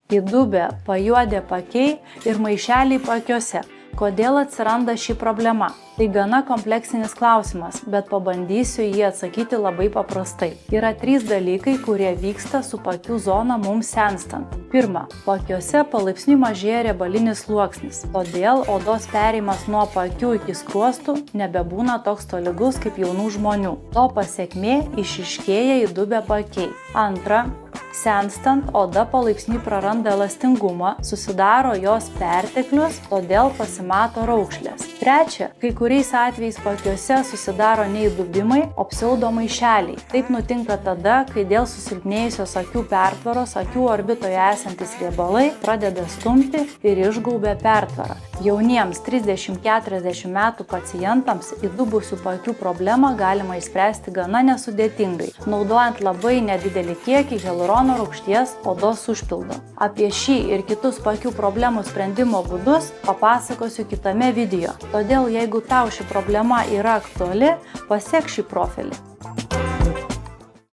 įdubę, pajuodę paakiai ir maišeliai paakiuose. Kodėl atsiranda ši problema? Tai gana kompleksinis klausimas, bet pabandysiu jį atsakyti labai paprastai. Yra 3 dalykai, kurie vyksta su paakių zona mums senstant. Pirma, paakiuose palaipsniui mažėja riebalinis sluoksnis, todėl odos perėjimas nuo paakių iki skruostų nebebūna toks tolygus kaip jaunų žmonių. To pasekmė išryškėja įdubę paakiai. Antra, senstant, oda palaipsniui praranda elastingumą, susidaro jos perteklius, todėl pasimato raukšlės. Trečia, kai kuriais atvejais paakiuose susidaro ne įdubimai, o pseudomaišeliai. Taip nutinka tada, kai dėl susilpnėjusios akių pertvaros akių orbitoje esantis riebalai pradeda stumti ir išgaubia pertvarą. Jauniems 30-40 metų pacientams įdubusių paakių problemą galima išspręsti gana nesudėtingai, naudojant labai nedidelį kiekį hialurono rūgšties odos užpildo. Apie šį ir kitus paakių problemų sprendimo būdus papasakosiu kitame video. Todėl, jeigu tau ši problema yra aktuali, pasek šį profilį.